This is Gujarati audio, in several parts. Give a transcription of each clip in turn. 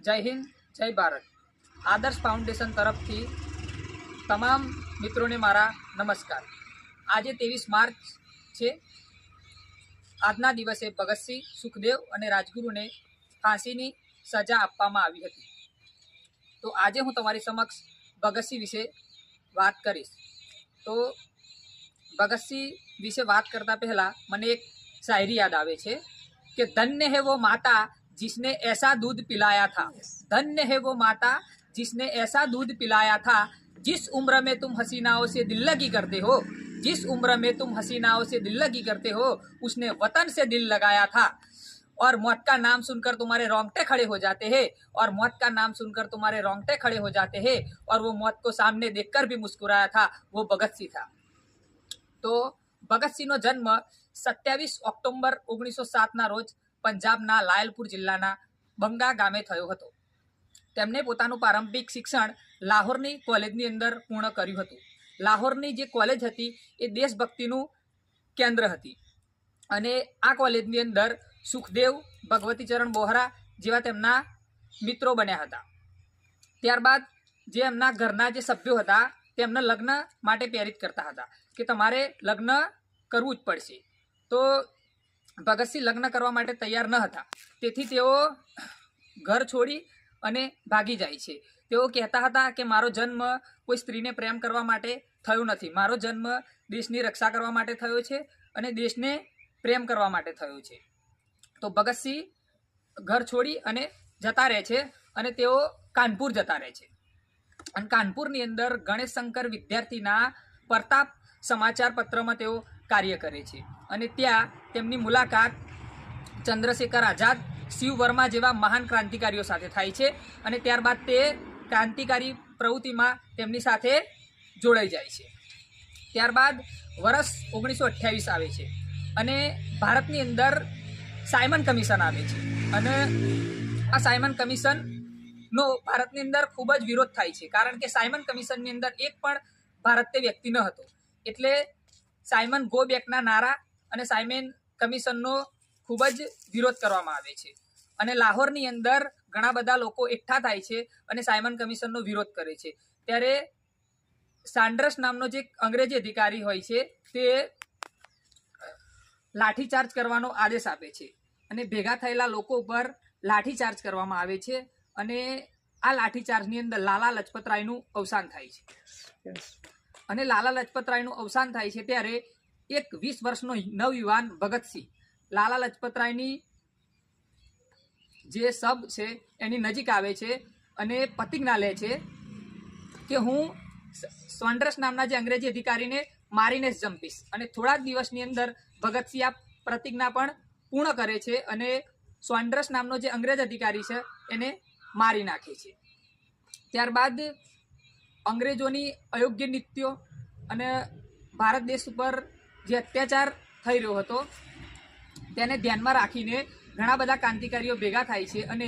जय हिंद जय भारत। आदर्श फाउंडेशन तरफ थी तमाम मित्रों ने मारा नमस्कार। आज 23 मार्च है। आजना दिवसे भगतसिंह, सुखदेव और राजगुरु ने फांसी की सजा आपवामां आवी हती। तो आज हूँ तमारी समक्ष भगतसिंह विषे बात करीश। तो भगतसिंह विषे बात करता पहला मने एक शायरी याद आवे छे कि धन्य है वो माता जिसने ऐसा दूध पिलाया था, धन्य है वो माता जिसने ऐसा दूध पिलाया था। जिस उम्र में तुम हसीनाओं से दिल लगी करते हो, जिस उम्र में तुम हसीनाओं से दिल लगी करते हो, उसने वतन से दिल लगाया था। और मौत का नाम सुनकर तुम्हारे रोंगटे खड़े हो जाते हैं, और मौत का नाम सुनकर तुम्हारे रोंगटे खड़े हो जाते हैं। और वो मौत को सामने देखकर भी मुस्कुराया था, वो भगत सिंह था। तो भगत सिंह नो जन्म 27 ऑक्टोबर 1907 ना रोज पंजाबना लायलपुर जिल्लाना બંગા ગામે થયો હતો। તેમણે પોતાનું પ્રારંભિક શિક્ષણ લાહોરની કોલેજની અંદર પૂર્ણ કર્યું હતું। લાહોરની જે કોલેજ હતી એ દેશભક્તિનું કેન્દ્ર હતી અને આ કોલેજની અંદર સુખદેવ, ભગવતીચરણ બોહરા જેવા તેમના મિત્રો બન્યા હતા। ત્યારબાદ જે એમના ઘરના જે સભ્યો હતા તેમના લગ્ન માટે પ્રેરિત કરતા હતા કે તમારે લગ્ન કરવું જ પડશે। તો ભગતસિંહ લગ્ન કરવા માટે તૈયાર ન હતા, તેથી તેઓ ઘર છોડી અને ભાગી જાય છે। તેઓ કહેતા હતા કે મારો જન્મ કોઈ સ્ત્રીને પ્રેમ કરવા માટે થયો નથી, મારો જન્મ દેશની રક્ષા કરવા માટે થયો છે અને દેશને પ્રેમ કરવા માટે થયો છે। તો ભગતસિંહ ઘર છોડી અને જતા રહે છે અને તેઓ કાનપુર જતા રહે છે। અને કાનપુરની અંદર ગણેશ શંકર વિદ્યાર્થીના પ્રતાપ સમાચાર પત્રમાં તેઓ કાર્ય કરે છે અને ત્યાં તેમની મુલાકાત ચંદ્રશેખર આઝાદ, શિવ વર્મા જેવા महान क्रांतिकारीओ साथे थाय छे अने त्यारबाद ते क्रांतिकारी प्रवृत्तिमां तेमनी साथे जोड़ाई जाय छे। त्यारबाद वर्ष 1928 आवे छे अने भारतनी अंदर साइमन कमीशन आवे छे अने आ साइमन कमीशन नो भारतनी अंदर खूब ज विरोध थाय छे, कारण के साइमन कमीशननी अंदर एक पण भारतीय व्यक्ति न हतो। एटले साइमन गो बेकना नारा अने साइमन कमीशननो खूब ज विरोध करवामां आवे छे અને લાહોરની અંદર ઘણા બધા લોકો એકઠા થાય છે અને સાયમન કમિશનનો વિરોધ કરે છે। ત્યારે સાન્ડર્સ નામનો જે અંગ્રેજી અધિકારી હોય છે તે લાઠીચાર્જ કરવાનો આદેશ આપે છે અને ભેગા થયેલા લોકો ઉપર લાઠીચાર્જ કરવામાં આવે છે અને આ લાઠીચાર્જની અંદર લાલા લજપતરાયનું અવસાન થાય છે। અને લાલા લજપતરાયનું અવસાન થાય છે ત્યારે એક 20 વર્ષનો નવયુવાન ભગતસિંહ લાલા લજપતરાયની જે સબ છે એની નજીક આવે છે અને પ્રતિજ્ઞા લે છે કે હું સોન્ડર્સ નામના જે અંગ્રેજી અધિકારીને મારીને જ જંપીશ। અને થોડા જ દિવસની અંદર ભગતસિંહ આ પ્રતિજ્ઞા પણ પૂર્ણ કરે છે અને સોન્ડર્સ નામનો જે અંગ્રેજ અધિકારી છે એને મારી નાખે છે। ત્યારબાદ અંગ્રેજોની અયોગ્ય નીતિઓ અને ભારત દેશ ઉપર જે અત્યાચાર થઈ રહ્યો હતો તેને ધ્યાનમાં રાખીને ઘણા બધા ક્રાંતિકારીઓ ભેગા થાય છે અને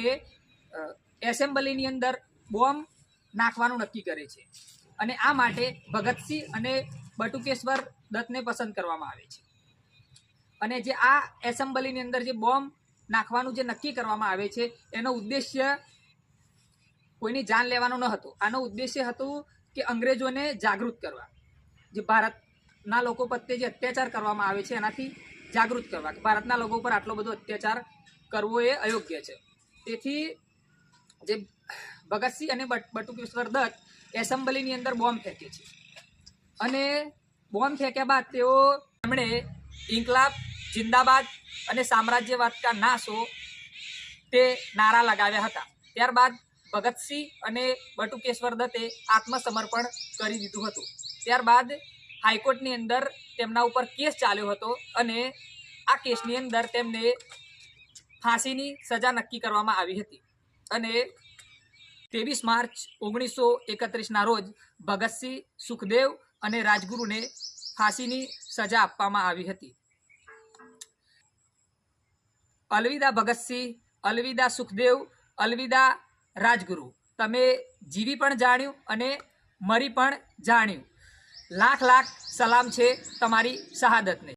એસેમ્બલીની અંદર બોમ્બ નાખવાનું નક્કી કરે છે અને આ માટે ભગતસિંહ અને બટુકેશ્વર દત્તને પસંદ કરવામાં આવે છે। અને જે આ એસેમ્બલીની અંદર જે બોમ્બ નાખવાનું જે નક્કી કરવામાં આવે છે એનો ઉદ્દેશ્ય કોઈની જાન લેવાનો ન હતો। આનો ઉદ્દેશ્ય હતું કે અંગ્રેજોને જાગૃત કરવા, જે ભારતના લોકો પ્રત્યે જે અત્યાચાર કરવામાં આવે છે એનાથી जागृत करवा कि भारतना लोगों पर आटलो बधो अत्याचार करवो ए अयोग्य छे। तेथी जे भगतसिंह अने बटुकेश्वर दत्त एसेम्बलीनी अंदर बॉम्ब फेंके छे अने बॉम्ब फेंक्या बाद तेओ एमणे इनकलाब जिंदाबाद अने साम्राज्यवाद का नाश हो ते नारा लगाव्या हता। त्यारबाद भगतसिंह अने बटुकेश्वर दत्ते आत्मसमर्पण करी दीधुं हतुं। त्यारबाद हाईकोर्टनी अंदर तेमना उपर केस चाल्यो हतो अने आ केसनी अंदर तेमने फांसीनी सजा नक्की करवामां आवी हती अने 23 मार्च 1931 ना रोज भगतसिंह, सुखदेव अने राजगुरुने फांसीनी सजा आपवामां आवी हती। अलविदा भगतसिंह, अलविदा सुखदेव, अलविदा राजगुरु। तमे जीवी पण जाण्युं अने मरी पण जाण्युं। लाख लाख सलाम छे तमारी शहादत ने।